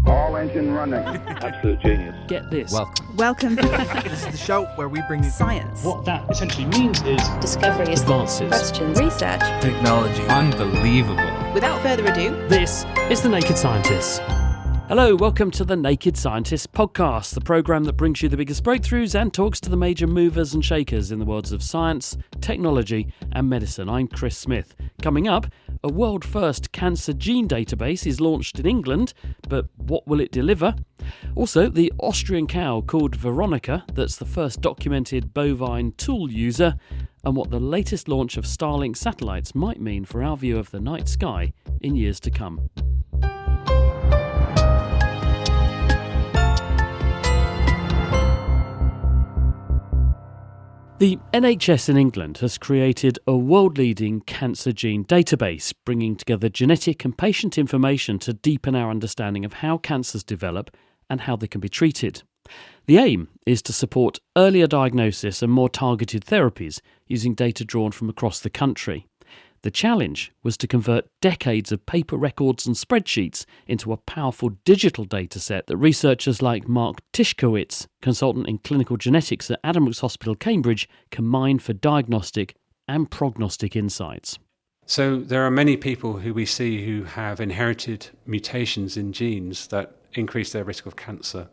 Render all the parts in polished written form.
All engine running. Absolute genius. Get this. Welcome. This is the show where we bring you Science. What that essentially means is discoveries, Advances. questions, Research. technology. Unbelievable. Without further ado, This is The Naked Scientists. Hello, welcome to the Naked Scientists podcast, the programme that brings you the biggest breakthroughs and talks to the major movers and shakers in the worlds of science, technology and medicine. I'm Chris Smith. Coming up, a world-first cancer gene database is launched in England, but what will it deliver? Also, the Austrian cow called Veronica, that's the first documented bovine tool user, and what the latest launch of Starlink satellites might mean for our view of the night sky in years to come. The NHS in England has created a world-leading cancer gene database, bringing together genetic and patient information to deepen our understanding of how cancers develop and how they can be treated. The aim is to support earlier diagnosis and more targeted therapies using data drawn from across the country. The challenge was to convert decades of paper records and spreadsheets into a powerful digital data set that researchers like Mark Tyszkiewicz, consultant in clinical genetics at Addenbrooke's Hospital, Cambridge, can mine for diagnostic and prognostic insights. So there are many people who we see who have inherited mutations in genes that increase their risk of cancer.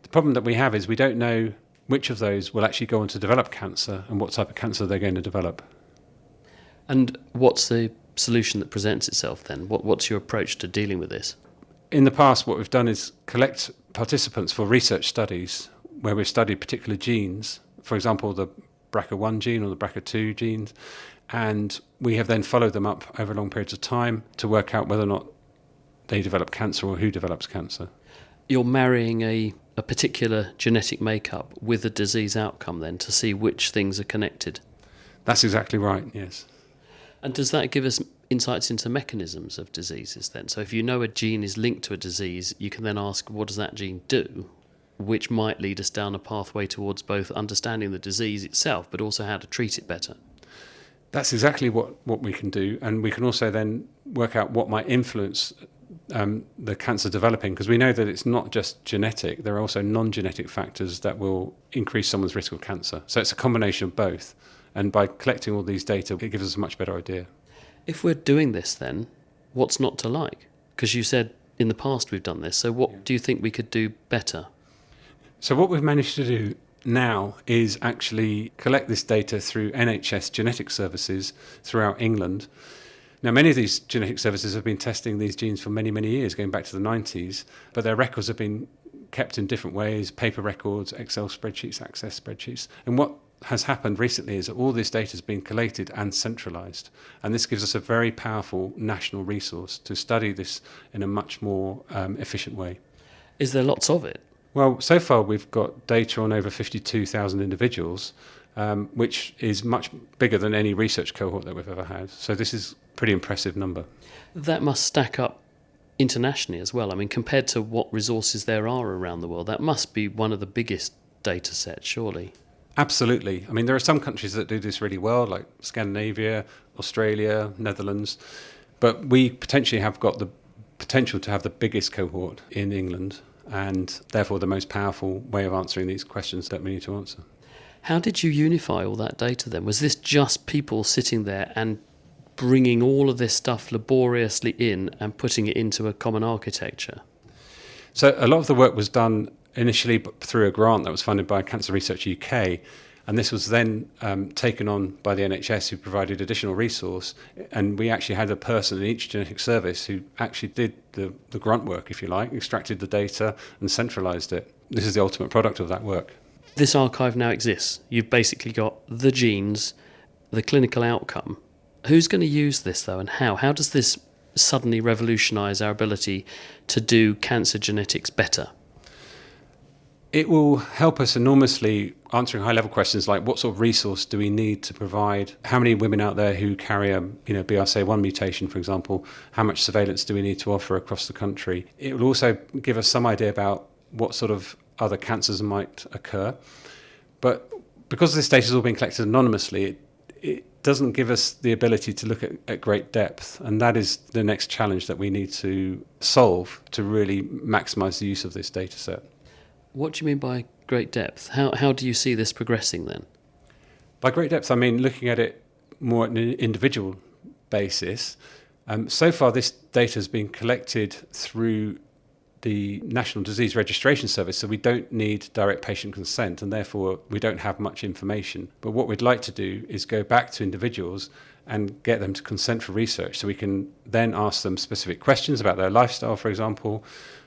The problem that we have is we don't know which of those will actually go on to develop cancer and what type of cancer they're going to develop. And what's the solution that presents itself then? What's your approach to dealing with this? In the past, what we've done is collect participants for research studies where we've studied particular genes, for example, the BRCA1 gene or the BRCA2 genes, and we have then followed them up over long periods of time to work out whether or not they develop cancer or who develops cancer. You're marrying a particular genetic makeup with a disease outcome then to see which things are connected. That's exactly right, yes. And does that give us insights into mechanisms of diseases then? So if you know a gene is linked to a disease, you can then ask, what does that gene do? Which might lead us down a pathway towards both understanding the disease itself, but also how to treat it better. That's exactly what we can do. And we can also then work out what might influence the cancer developing, because we know that it's not just genetic. There are also non-genetic factors that will increase someone's risk of cancer. So it's a combination of both. And by collecting all these data, it gives us a much better idea. If we're doing this then, what's not to like? Because you said in the past we've done this, so what do you think we could do better? So what we've managed to do now is actually collect this data through NHS genetic services throughout England. Now, many of these genetic services have been testing these genes for many, many years, going back to the 90s, but their records have been kept in different ways, paper records, Excel spreadsheets, Access spreadsheets. And what has happened recently is that all this data has been collated and centralised, and this gives us a very powerful national resource to study this in a much more efficient way. Is there lots of it? Well, so far we've got data on over 52,000 individuals, which is much bigger than any research cohort that we've ever had. So this is a pretty impressive number. That must stack up internationally as well. I mean, compared to what resources there are around the world, that must be one of the biggest data sets, surely. Absolutely. I mean, there are some countries that do this really well, like Scandinavia, Australia, Netherlands, but we potentially have got the potential to have the biggest cohort in England and therefore the most powerful way of answering these questions that we need to answer. How did you unify all that data then? Was this just people sitting there and bringing all of this stuff laboriously in and putting it into a common architecture? So a lot of the work was done initially through a grant that was funded by Cancer Research UK, and this was then taken on by the NHS, who provided additional resource, and we actually had a person in each genetic service who actually did the grunt work, if you like, extracted the data and centralised it. This is the ultimate product of that work. This archive now exists. You've basically got the genes, the clinical outcome. Who's going to use this though, and how? How does this suddenly revolutionise our ability to do cancer genetics better? It will help us enormously answering high-level questions like what sort of resource do we need to provide? How many women out there who carry a BRCA1 mutation, for example, how much surveillance do we need to offer across the country? It will also give us some idea about what sort of other cancers might occur. But because this data has all been collected anonymously, doesn't give us the ability to look at great depth. And that is the next challenge that we need to solve to really maximise the use of this data set. What do you mean by great depth? How do you see this progressing then? By great depth, I mean looking at it more at an individual basis. So far, this data has been collected through the National Disease Registration Service, so we don't need direct patient consent, and therefore we don't have much information. But what we'd like to do is go back to individuals and get them to consent for research, so we can then ask them specific questions about their lifestyle, for example,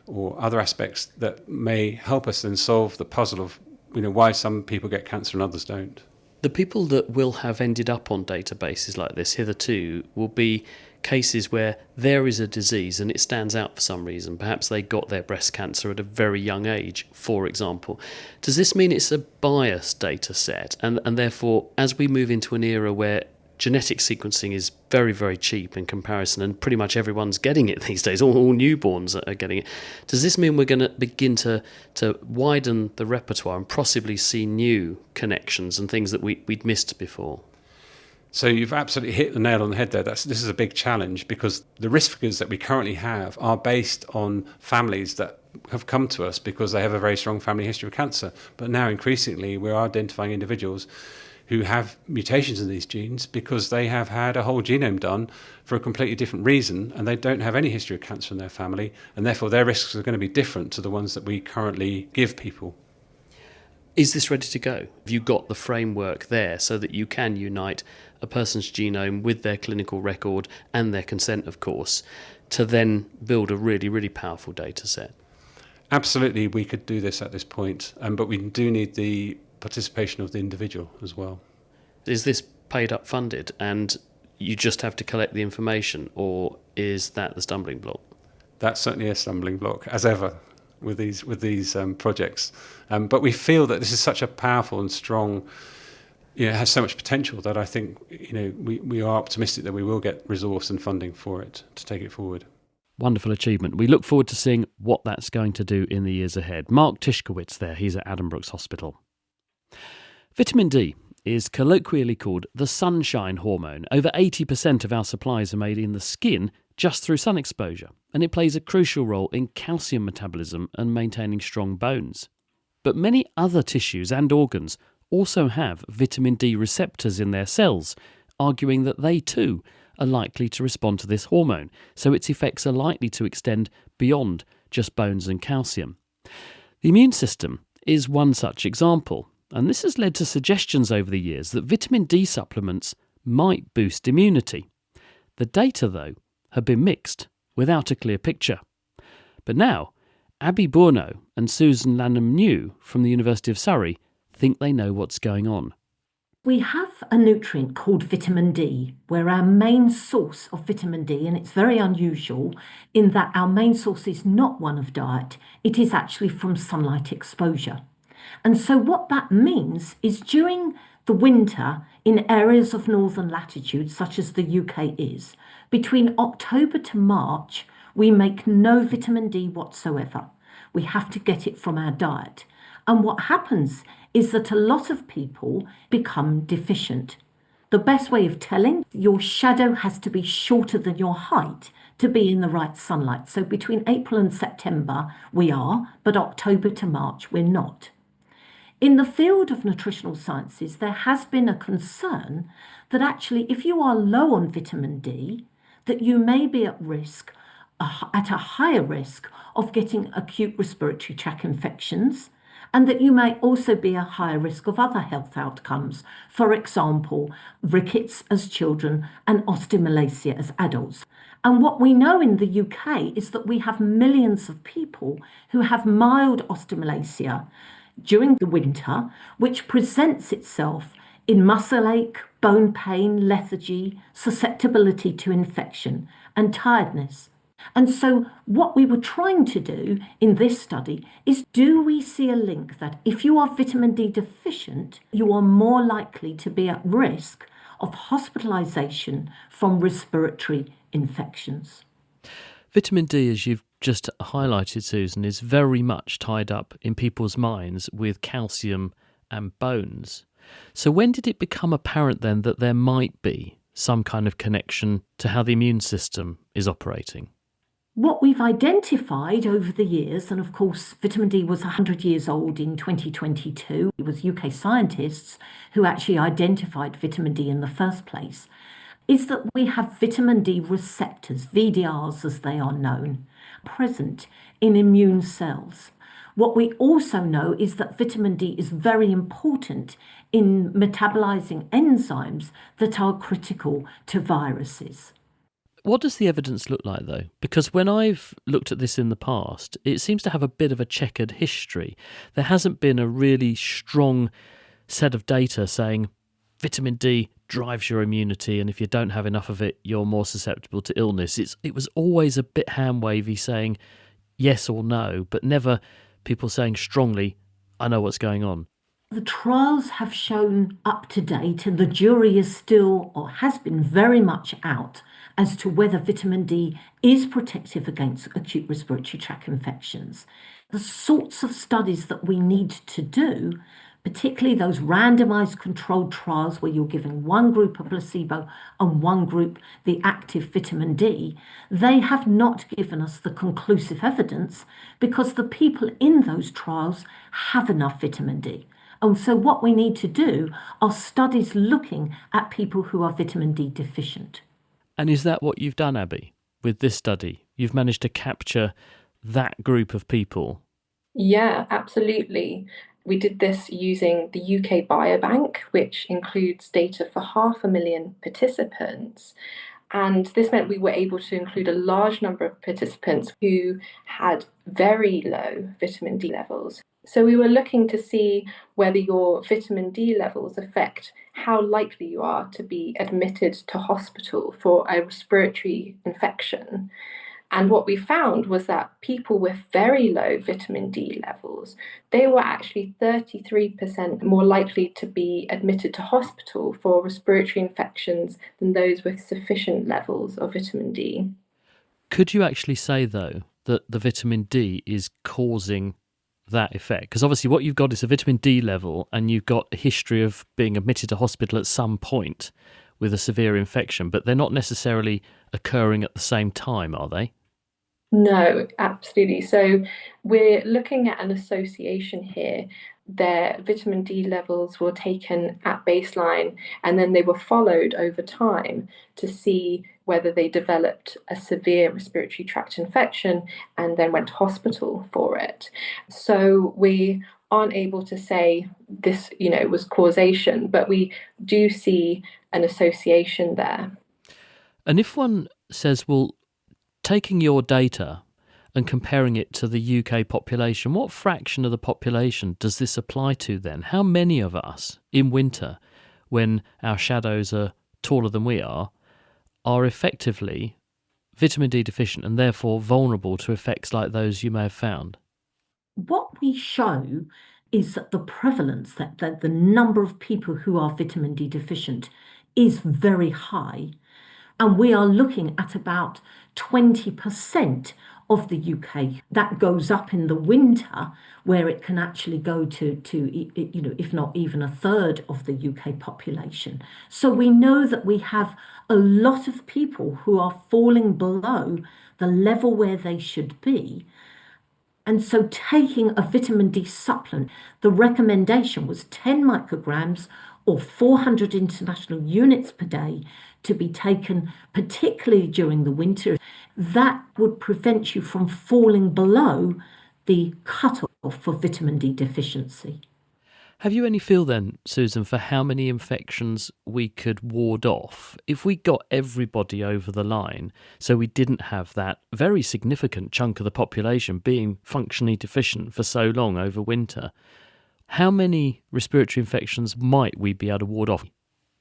or other aspects that may help us then solve the puzzle of why some people get cancer and others don't. The people that will have ended up on databases like this hitherto will be cases where there is a disease and it stands out for some reason. Perhaps they got their breast cancer at a very young age, for example. Does this mean it's a biased data set? And therefore, as we move into an era where genetic sequencing is very, very cheap in comparison, and pretty much everyone's getting it these days, all newborns are getting it, does this mean we're going to begin to widen the repertoire and possibly see new connections and things that we'd missed before? So you've absolutely hit the nail on the head there. This is a big challenge, because the risk figures that we currently have are based on families that have come to us because they have a very strong family history of cancer. But now increasingly we're identifying individuals who have mutations in these genes because they have had a whole genome done for a completely different reason, and they don't have any history of cancer in their family, and therefore their risks are going to be different to the ones that we currently give people. Is this ready to go? Have you got the framework there so that you can unite a person's genome with their clinical record and their consent, of course, to then build a really, really powerful data set? Absolutely, we could do this at this point, but we do need the participation of the individual as well. Is this paid up funded and you just have to collect the information, or is that the stumbling block? That's certainly a stumbling block, as ever, with these projects. But we feel that this is such a powerful and strong, it has so much potential that I think we are optimistic that we will get resource and funding for it to take it forward. Wonderful achievement. We look forward to seeing what that's going to do in the years ahead. Mark Tishkowitz there, he's at Addenbrooke's Hospital. Vitamin D is colloquially called the sunshine hormone. Over 80% of our supplies are made in the skin just through sun exposure, and it plays a crucial role in calcium metabolism and maintaining strong bones. But many other tissues and organs also have vitamin D receptors in their cells, arguing that they too are likely to respond to this hormone, so its effects are likely to extend beyond just bones and calcium. The immune system is one such example, and this has led to suggestions over the years that vitamin D supplements might boost immunity. The data, though, have been mixed, without a clear picture. But now, Abby Bourneau and Susan Lanham-New from the University of Surrey think they know what's going on. We have a nutrient called vitamin D, where our main source of vitamin D, and it's very unusual in that our main source is not one of diet, it is actually from sunlight exposure. And so what that means is during the winter in areas of northern latitude, such as the UK is, between October to March, we make no vitamin D whatsoever. We have to get it from our diet. And what happens is that a lot of people become deficient. The best way of telling, your shadow has to be shorter than your height to be in the right sunlight. So between April and September, we are, but October to March, we're not. In the field of nutritional sciences, there has been a concern that actually if you are low on vitamin D, that you may be at risk, at a higher risk of getting acute respiratory tract infections, and that you may also be at higher risk of other health outcomes, for example, rickets as children and osteomalacia as adults. And what we know in the UK is that we have millions of people who have mild osteomalacia during the winter, which presents itself in muscle ache, bone pain, lethargy, susceptibility to infection, and tiredness. And so what we were trying to do in this study is, do we see a link that if you are vitamin D deficient, you are more likely to be at risk of hospitalisation from respiratory infections? Vitamin D, as you've just highlighted, Susan, is very much tied up in people's minds with calcium and bones. So when did it become apparent then that there might be some kind of connection to how the immune system is operating? What we've identified over the years, and of course, vitamin D was 100 years old in 2022. It was UK scientists who actually identified vitamin D in the first place, is that we have vitamin D receptors, VDRs as they are known, present in immune cells. What we also know is that vitamin D is very important in metabolizing enzymes that are critical to viruses. What does the evidence look like, though? Because when I've looked at this in the past, it seems to have a bit of a checkered history. There hasn't been a really strong set of data saying vitamin D drives your immunity, and if you don't have enough of it, you're more susceptible to illness. It was always a bit hand-wavy saying yes or no, but never people saying strongly, I know what's going on. The trials have shown up to date, and the jury is still, or has been very much out, as to whether vitamin D is protective against acute respiratory tract infections. The sorts of studies that we need to do, particularly those randomized controlled trials where you're giving one group a placebo and one group the active vitamin D, they have not given us the conclusive evidence because the people in those trials have enough vitamin D. And so what we need to do are studies looking at people who are vitamin D deficient. And is that what you've done, Abby, with this study? You've managed to capture that group of people? Yeah, absolutely. We did this using the UK Biobank, which includes data for 500,000 participants. And this meant we were able to include a large number of participants who had very low vitamin D levels. So we were looking to see whether your vitamin D levels affect how likely you are to be admitted to hospital for a respiratory infection. And what we found was that people with very low vitamin D levels, they were actually 33% more likely to be admitted to hospital for respiratory infections than those with sufficient levels of vitamin D. Could you actually say, though, that the vitamin D is causing that effect? Because obviously what you've got is a vitamin D level and you've got a history of being admitted to hospital at some point with a severe infection, but they're not necessarily occurring at the same time, are they? No, absolutely. So we're looking at an association here. Their vitamin D levels were taken at baseline and then they were followed over time to see whether they developed a severe respiratory tract infection and then went to hospital for it. So we aren't able to say this, was causation, but we do see an association there. And if one says, well, taking your data and comparing it to the UK population, what fraction of the population does this apply to then? How many of us in winter, when our shadows are taller than we are effectively vitamin D deficient and therefore vulnerable to effects like those you may have found? What we show is that the prevalence, that the number of people who are vitamin D deficient is very high. And we are looking at about 20% of the UK. That goes up in the winter, where it can actually go to if not even a third of the UK population. So we know that we have a lot of people who are falling below the level where they should be. And so taking a vitamin D supplement, the recommendation was 10 micrograms or 400 international units per day to be taken, particularly during the winter. That would prevent you from falling below the cutoff for vitamin D deficiency. Have you any feel then, Susan, for how many infections we could ward off if we got everybody over the line, so we didn't have that very significant chunk of the population being functionally deficient for so long over winter? How many respiratory infections might we be able to ward off?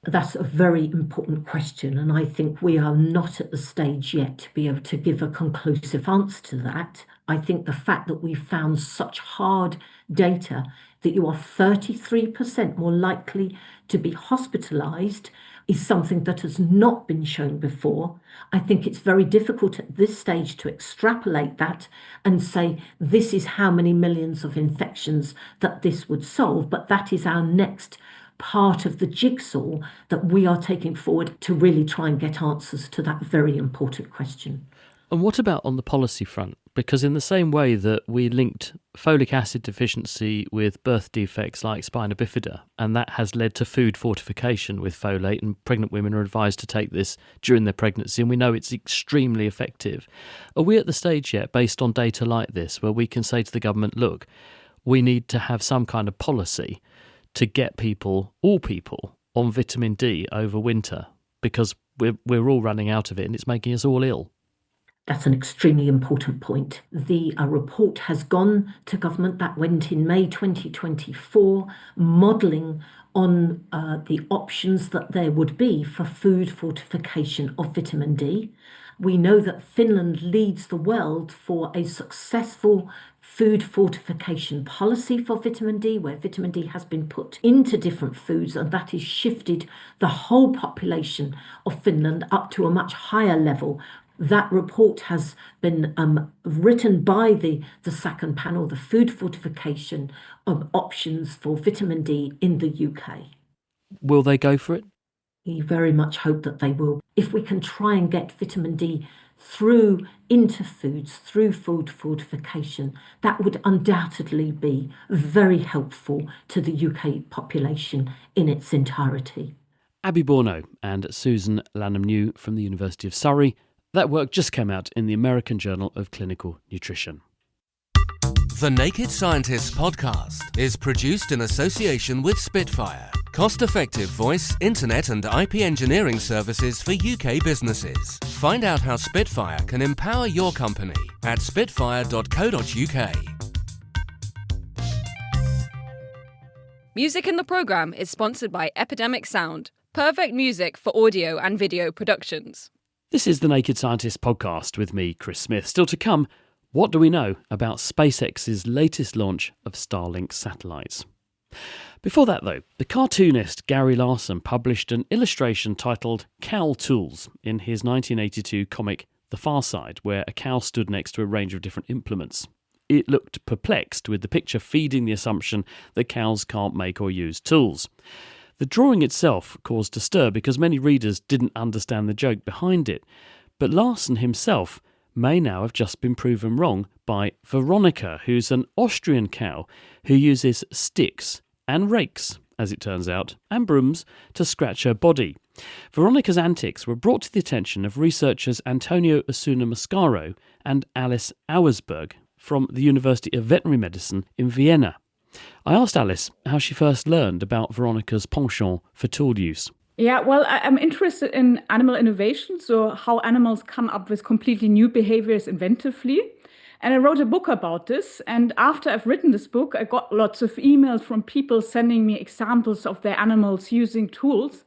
That's a very important question, and I think we are not at the stage yet to be able to give a conclusive answer to that. I think the fact that we've found such hard data that you are 33% more likely to be hospitalized is something that has not been shown before. I think it's very difficult at this stage to extrapolate that and say this is how many millions of infections that this would solve, but that is our next part of the jigsaw that we are taking forward to really try and get answers to that very important question. And what about on the policy front? Because in the same way that we linked folic acid deficiency with birth defects like spina bifida, and that has led to food fortification with folate, and pregnant women are advised to take this during their pregnancy, and we know it's extremely effective. Are we at the stage yet, based on data like this, where we can say to the government, look, we need to have some kind of policy to get people, all people, on vitamin D over winter, because we're all running out of it and it's making us all ill? That's an extremely important point. The report has gone to government. That went in May 2024, modelling on the options that there would be for food fortification of vitamin D. We know that Finland leads the world for a successful food fortification policy for vitamin D, where vitamin D has been put into different foods, and that has shifted the whole population of Finland up to a much higher level. That report has been written by the second panel, the food fortification of options for vitamin D in the UK. Will they go for it? We very much hope that they will. If we can try and get vitamin D through into foods, through food fortification, that would undoubtedly be very helpful to the UK population in its entirety. Abby Borno and Susan Lanham-New from the University of Surrey. That work just came out in the American Journal of Clinical Nutrition. The Naked Scientists podcast is produced in association with Spitfire, cost-effective voice, internet and IP engineering services for UK businesses. Find out how Spitfire can empower your company at spitfire.co.uk. Music in the programme is sponsored by Epidemic Sound, perfect music for audio and video productions. This is the Naked Scientists podcast with me, Chris Smith. Still to come, what do we know about SpaceX's latest launch of Starlink satellites? Before that, though, the cartoonist Gary Larson published an illustration titled Cow Tools in his 1982 comic The Far Side, where a cow stood next to a range of different implements. It looked perplexed, with the picture feeding the assumption that cows can't make or use tools. The drawing itself caused a stir because many readers didn't understand the joke behind it, but Larson himself may now have just been proven wrong by Veronica, who's an Austrian cow who uses sticks and rakes, as it turns out, and brooms to scratch her body. Veronica's antics were brought to the attention of researchers Antonio Osuna Mascaro and Alice Auersberg from the University of Veterinary Medicine in Vienna. I asked Alice how she first learned about Veronica's penchant for tool use. Yeah, well, I'm interested in animal innovation, so how animals come up with completely new behaviors inventively. And I wrote a book about this. And after I've written this book, I got lots of emails from people sending me examples of their animals using tools.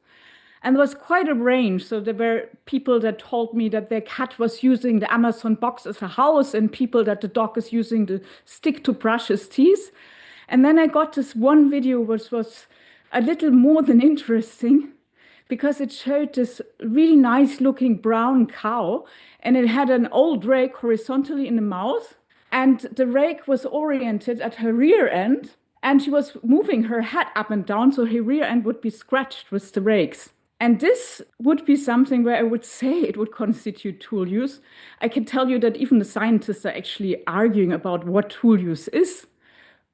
And there was quite a range. So there were people that told me that their cat was using the Amazon box as a house, and people that the dog is using the stick to brush his teeth. And then I got this one video which was a little more than interesting, because it showed this really nice looking brown cow, and it had an old rake horizontally in the mouth, and the rake was oriented at her rear end, and she was moving her head up and down so her rear end would be scratched with the rakes. And this would be something where I would say it would constitute tool use. I can tell you that even the scientists are actually arguing about what tool use is.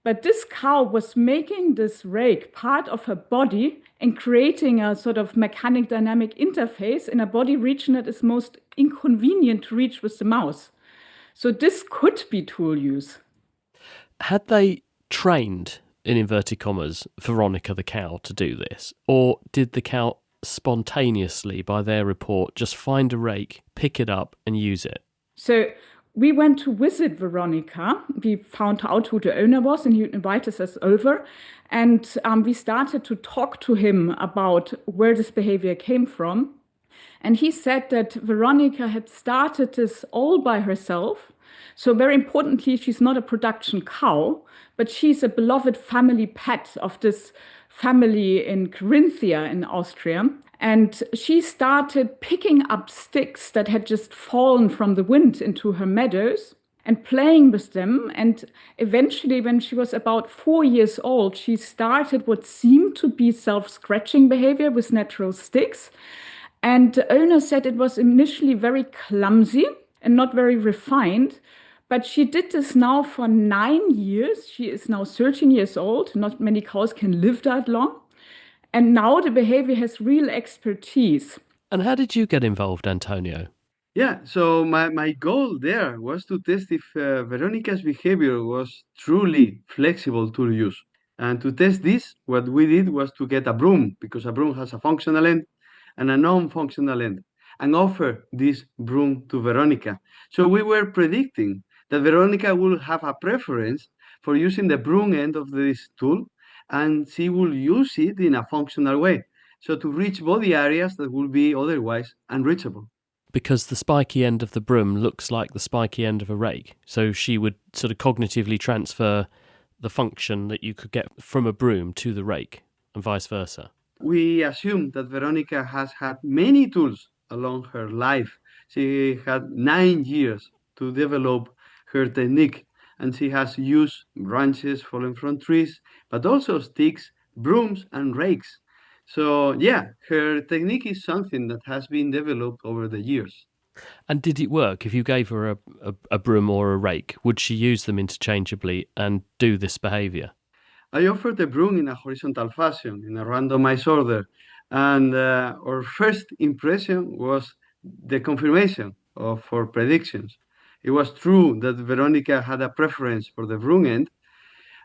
But this cow was making this rake part of her body and creating a sort of mechanic dynamic interface in a body region that is most inconvenient to reach with the mouse. So this could be tool use. Had they trained, in inverted commas, Veronica the cow to do this? Or did the cow spontaneously, by their report, just find a rake, pick it up and use it? So we went to visit Veronica. We found out who the owner was, and he invited us over. And we started to talk to him about where this behavior came from. And he said that Veronica had started this all by herself. So very importantly, she's not a production cow, but she's a beloved family pet of this family in Carinthia in Austria. And she started picking up sticks that had just fallen from the wind into her meadows. and playing with them. And eventually, when she was about 4 years old, she started what seemed to be self-scratching behavior with natural sticks. And the owner said it was initially very clumsy and not very refined. But she did this now for 9 years. She is now 13 years old. Not many cows can live that long. And now the behavior has real expertise. And how did you get involved, Antonio? Yeah, so my goal there was to test if Veronica's behavior was truly flexible to use. And to test this, what we did was to get a broom, because a broom has a functional end and a non-functional end, and offer this broom to Veronica. So we were predicting that Veronica will have a preference for using the broom end of this tool, and she will use it in a functional way, so to reach body areas that will be otherwise unreachable. Because the spiky end of the broom looks like the spiky end of a rake, so she would sort of cognitively transfer the function that you could get from a broom to the rake, and vice versa. We assume that Veronica has had many tools along her life. She had 9 years to develop her technique, and she has used branches fallen from trees, but also sticks, brooms, and rakes. So yeah, her technique is something that has been developed over the years. And did it work? If you gave her a broom or a rake, would she use them interchangeably and do this behaviour? I offered the broom in a horizontal fashion, in a randomized order, and our first impression was the confirmation of our predictions. It was true that Veronica had a preference for the broom end,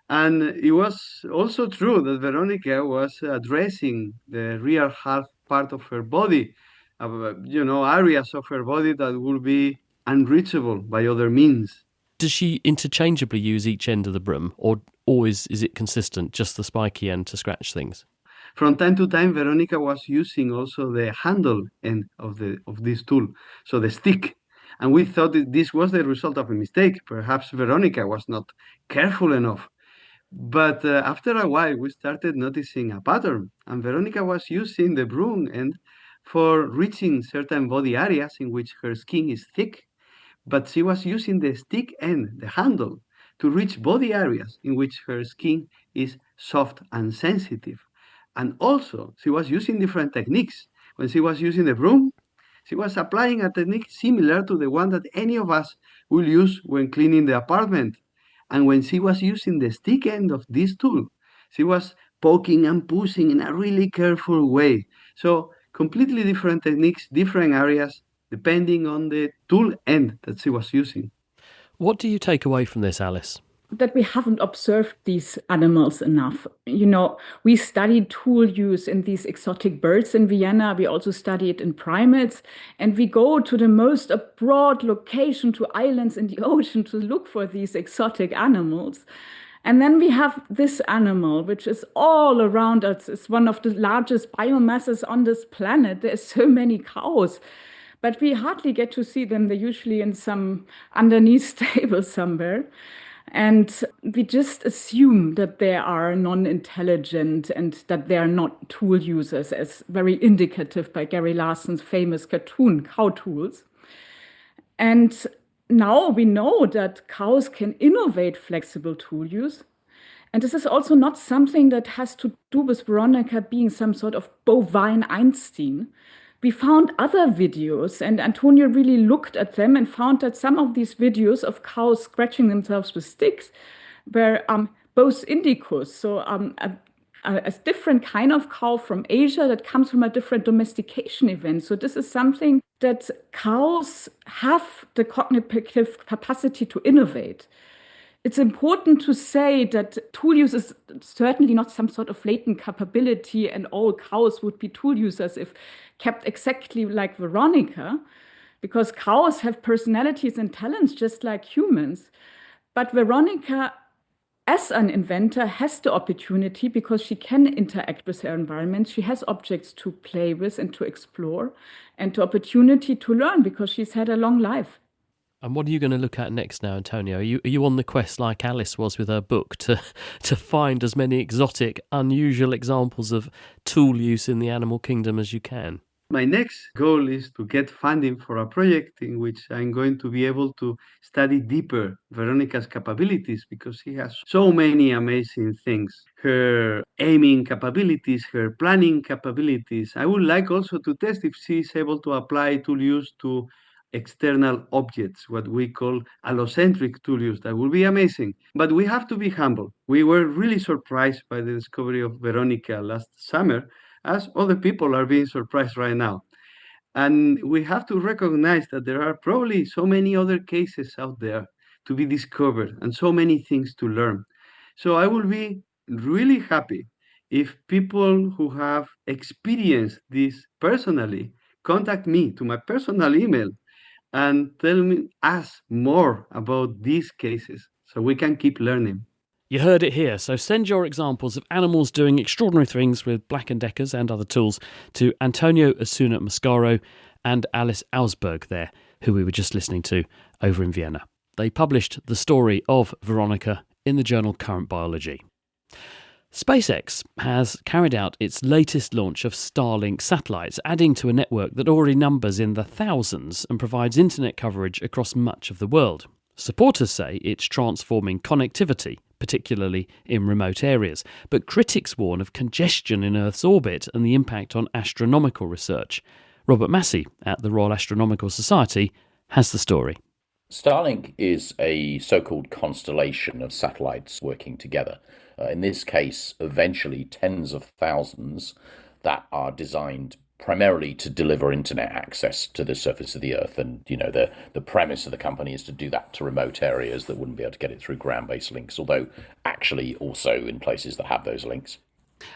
and it was also true that Veronica was addressing the rear half part of her body, areas of her body that would be unreachable by other means. Does she interchangeably use each end of the broom, or always is it consistent, just the spiky end to scratch things? From time to time, Veronica was using also the handle end of this tool, so the stick. And we thought that this was the result of a mistake. Perhaps Veronica was not careful enough. But after a while, we started noticing a pattern. And Veronica was using the broom end for reaching certain body areas in which her skin is thick. But she was using the stick end, the handle, to reach body areas in which her skin is soft and sensitive. And also, she was using different techniques. When she was using the broom, she was applying a technique similar to the one that any of us will use when cleaning the apartment. And when she was using the stick end of this tool, she was poking and pushing in a really careful way. So completely different techniques, different areas, depending on the tool end that she was using. What do you take away from this, Alice? That we haven't observed these animals enough. We studied tool use in these exotic birds in Vienna. We also study it in primates. And we go to the most abroad location, to islands in the ocean, to look for these exotic animals. And then we have this animal, which is all around us. It's one of the largest biomasses on this planet. There's so many cows. But we hardly get to see them. They're usually in some underneath stable somewhere. And we just assume that they are non-intelligent and that they are not tool users, as very indicative by Gary Larson's famous cartoon, Cow Tools. And now we know that cows can innovate flexible tool use. And this is also not something that has to do with Veronica being some sort of bovine Einstein. We found other videos, and Antonio really looked at them and found that some of these videos of cows scratching themselves with sticks were both indicus, so a different kind of cow from Asia that comes from a different domestication event. So this is something that cows have the cognitive capacity to innovate. It's important to say that tool use is certainly not some sort of latent capability and all cows would be tool users if kept exactly like Veronica, because cows have personalities and talents just like humans. But Veronica, as an inventor, has the opportunity because she can interact with her environment. She has objects to play with and to explore, and the opportunity to learn because she's had a long life. And what are you going to look at next now, Antonio? Are you on the quest like Alice was with her book to find as many exotic, unusual examples of tool use in the animal kingdom as you can? My next goal is to get funding for a project in which I'm going to be able to study deeper Veronica's capabilities, because she has so many amazing things. Her aiming capabilities, her planning capabilities. I would like also to test if she's able to apply tool use to external objects, what we call allocentric tool use. That will be amazing. But we have to be humble. We were really surprised by the discovery of Veronica last summer, as other people are being surprised right now. And we have to recognize that there are probably so many other cases out there to be discovered and so many things to learn. So I will be really happy if people who have experienced this personally contact me to my personal email and us more about these cases so we can keep learning. You heard it here, so send your examples of animals doing extraordinary things with Black & Deckers and other tools to Antonio Osuna Mascaro and Alice Ausberg there, who we were just listening to over in Vienna. They published the story of Veronica in the journal Current Biology. SpaceX has carried out its latest launch of Starlink satellites, adding to a network that already numbers in the thousands and provides internet coverage across much of the world. Supporters say it's transforming connectivity, particularly in remote areas, but critics warn of congestion in Earth's orbit and the impact on astronomical research. Robert Massey at the Royal Astronomical Society has the story. Starlink is a so-called constellation of satellites working together. In this case, eventually tens of thousands that are designed primarily to deliver internet access to the surface of the Earth. And, the premise of the company is to do that to remote areas that wouldn't be able to get it through ground-based links, although actually also in places that have those links.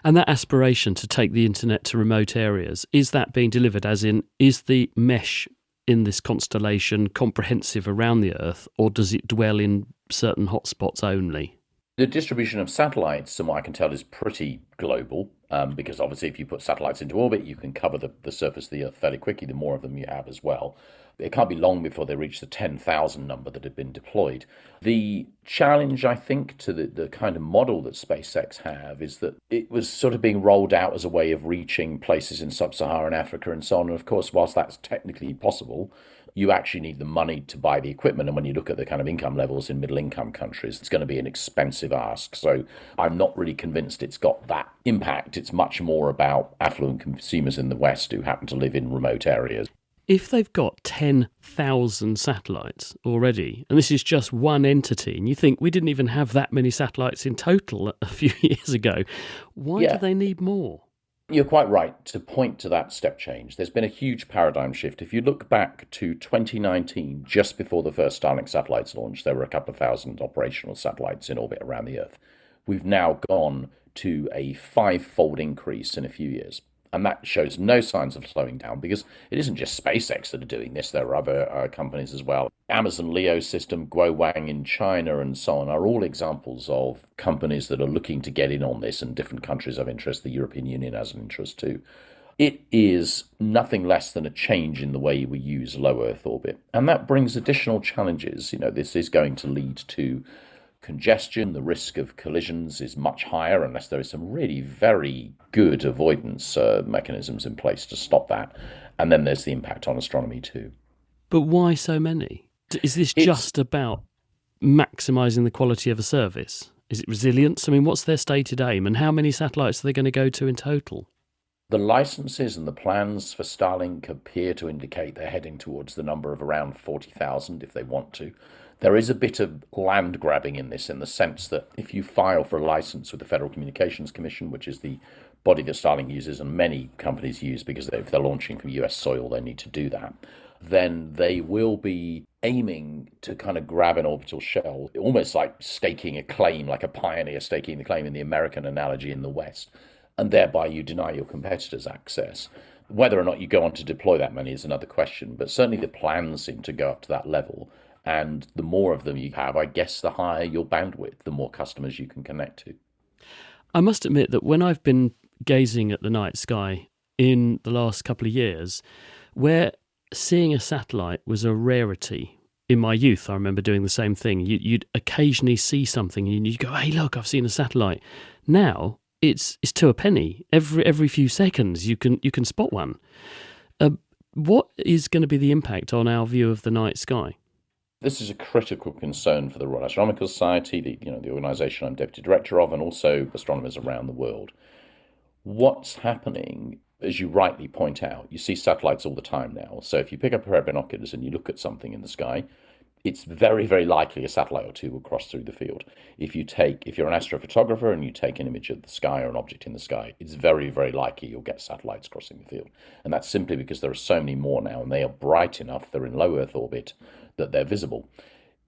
And that aspiration to take the internet to remote areas, is that being delivered, as in, is the mesh in this constellation comprehensive around the Earth, or does it dwell in certain hotspots only? The distribution of satellites, from what I can tell, is pretty global, because obviously if you put satellites into orbit, you can cover the surface of the Earth fairly quickly, the more of them you have as well. It can't be long before they reach the 10,000 number that have been deployed. The challenge, I think, to the kind of model that SpaceX have is that it was sort of being rolled out as a way of reaching places in sub-Saharan Africa and so on. And of course, whilst that's technically possible, you actually need the money to buy the equipment. And when you look at the kind of income levels in middle income countries, it's going to be an expensive ask. So I'm not really convinced it's got that impact. It's much more about affluent consumers in the West who happen to live in remote areas. If they've got 10,000 satellites already, and this is just one entity, and you think we didn't even have that many satellites in total a few years ago, why do they need more? You're quite right to point to that step change. There's been a huge paradigm shift. If you look back to 2019, just before the first Starlink satellites launched, there were a couple of thousand operational satellites in orbit around the Earth. We've now gone to a 5-fold increase in a few years. And that shows no signs of slowing down, because it isn't just SpaceX that are doing this. There are other companies as well. Amazon Leo System, Guowang in China, and so on are all examples of companies that are looking to get in on this, and different countries have interest. The European Union has an interest too. It is nothing less than a change in the way we use low Earth orbit. And that brings additional challenges. This is going to lead to congestion. The risk of collisions is much higher unless there is some really very good avoidance mechanisms in place to stop that. And then there's the impact on astronomy too. But why so many? Is this just about maximising the quality of a service? Is it resilience? I mean, what's their stated aim, and how many satellites are they going to go to in total? The licenses and the plans for Starlink appear to indicate they're heading towards the number of around 40,000 if they want to. There is a bit of land grabbing in this, in the sense that if you file for a license with the Federal Communications Commission, which is the body that Starlink uses and many companies use, because if they're launching from US soil, they need to do that, then they will be aiming to kind of grab an orbital shell, almost like staking a claim, like a pioneer staking the claim in the American analogy in the West, and thereby you deny your competitors access. Whether or not you go on to deploy that many is another question, but certainly the plans seem to go up to that level. And the more of them you have, I guess, the higher your bandwidth, the more customers you can connect to. I must admit that when I've been gazing at the night sky in the last couple of years, where seeing a satellite was a rarity. In my youth, I remember doing the same thing. You'd occasionally see something and you'd go, hey, look, I've seen a satellite. Now, it's to a penny. Every few seconds you can spot one. What is going to be the impact on our view of the night sky? This is a critical concern for the Royal Astronomical Society, the organisation I'm deputy director of, and also astronomers around the world. What's happening, as you rightly point out, you see satellites all the time now. So if you pick up a pair of binoculars and you look at something in the sky, it's very, very likely a satellite or two will cross through the field. If you're an astrophotographer and you take an image of the sky or an object in the sky, it's very, very likely you'll get satellites crossing the field. And that's simply because there are so many more now, and they are bright enough, they're in low Earth orbit, that they're visible.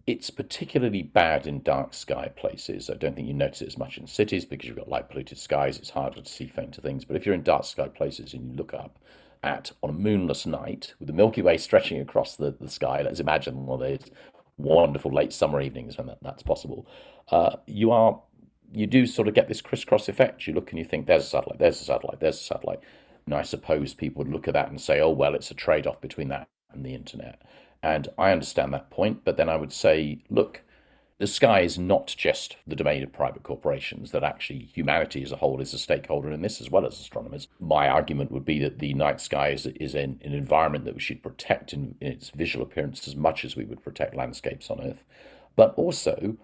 It's particularly bad in dark sky places. I don't think you notice it as much in cities because you've got light polluted skies. It's harder to see fainter things. But if you're in dark sky places and you look up on a moonless night with the Milky Way stretching across the sky, let's imagine one of those wonderful late summer evenings when that's possible, you do sort of get this crisscross effect. You look and you think, there's a satellite, there's a satellite, there's a satellite. And I suppose people would look at that and say, oh, well, it's a trade-off between that and the internet. And I understand that point, but then I would say, look, the sky is not just the domain of private corporations, that actually humanity as a whole is a stakeholder in this as well as astronomers. My argument would be that the night sky is an environment that we should protect in its visual appearance as much as we would protect landscapes on Earth. But also,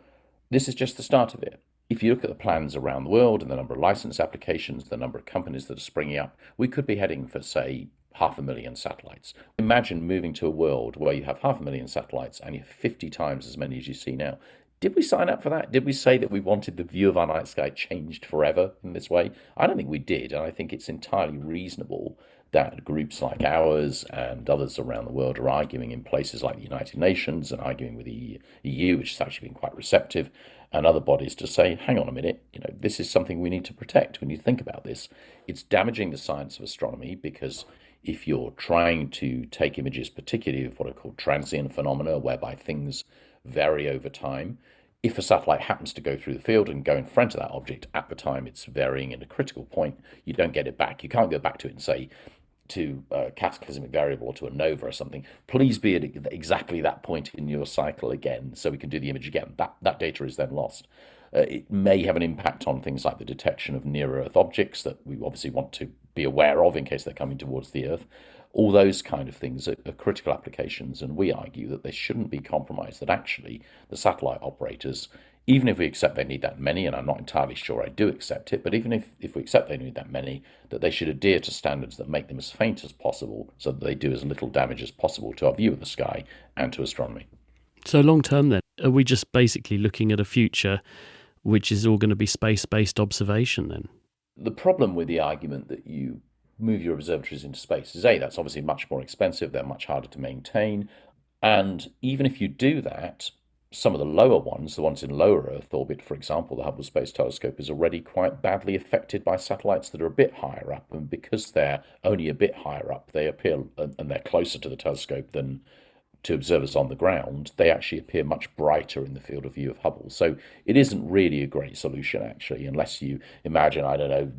this is just the start of it. If you look at the plans around the world and the number of license applications, the number of companies that are springing up, we could be heading for, say, 500,000 satellites. Imagine moving to a world where you have 500,000 satellites and you have 50 times as many as you see now. Did we sign up for that? Did we say that we wanted the view of our night sky changed forever in this way? I don't think we did, and I think it's entirely reasonable that groups like ours and others around the world are arguing in places like the United Nations and arguing with the EU, which has actually been quite receptive, and other bodies to say, hang on a minute, this is something we need to protect. When you think about this, it's damaging the science of astronomy because if you're trying to take images, particularly of what are called transient phenomena, whereby things vary over time, if a satellite happens to go through the field and go in front of that object at the time it's varying at a critical point, you don't get it back. You can't go back to it and say to a cataclysmic variable or to a nova or something, please be at exactly that point in your cycle again so we can do the image again. That data is then lost. It may have an impact on things like the detection of near-Earth objects that we obviously want to be aware of in case they're coming towards the Earth. All those kind of things are critical applications, and we argue that they shouldn't be compromised, that actually the satellite operators, even if we accept they need that many, and I'm not entirely sure I do accept it, but even if we accept they need that many, that they should adhere to standards that make them as faint as possible so that they do as little damage as possible to our view of the sky and to astronomy. So long term then, are we just basically looking at a future which is all going to be space-based observation then? The problem with the argument that you move your observatories into space is, that's obviously much more expensive, they're much harder to maintain, and even if you do that, some of the lower ones, the ones in lower Earth orbit, for example, the Hubble Space Telescope, is already quite badly affected by satellites that are a bit higher up, and because they're only a bit higher up, they appear, and they're closer to the telescope than to observers on the ground, they actually appear much brighter in the field of view of Hubble. So it isn't really a great solution, actually, unless you imagine,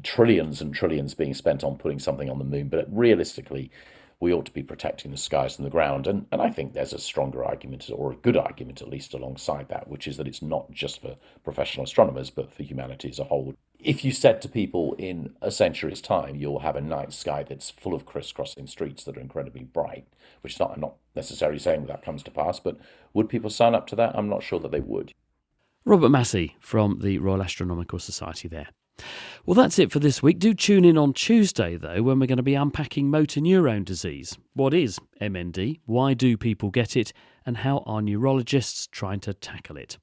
trillions and trillions being spent on putting something on the moon. But realistically, we ought to be protecting the skies and the ground. And I think there's a stronger argument, or a good argument at least, alongside that, which is that it's not just for professional astronomers, but for humanity as a whole. If you said to people in a century's time, you'll have a night sky that's full of crisscrossing streets that are incredibly bright, which I'm not necessarily saying that comes to pass, but would people sign up to that? I'm not sure that they would. Robert Massey from the Royal Astronomical Society there. Well, that's it for this week. Do tune in on Tuesday, though, when we're going to be unpacking motor neurone disease. What is MND? Why do people get it? And how are neurologists trying to tackle it?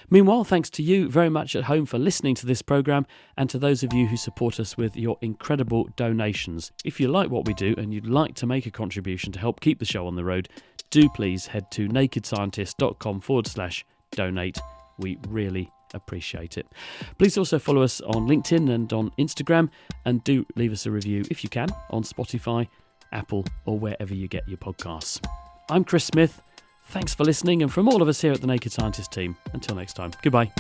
Meanwhile, thanks to you very much at home for listening to this programme, and to those of you who support us with your incredible donations. If you like what we do and you'd like to make a contribution to help keep the show on the road, do please head to nakedscientist.com/donate. We really appreciate it. Please also follow us on LinkedIn and on Instagram, and do leave us a review if you can on Spotify, Apple, or wherever you get your podcasts. I'm Chris Smith. Thanks for listening, and from all of us here at the Naked Scientist team, until next time, goodbye.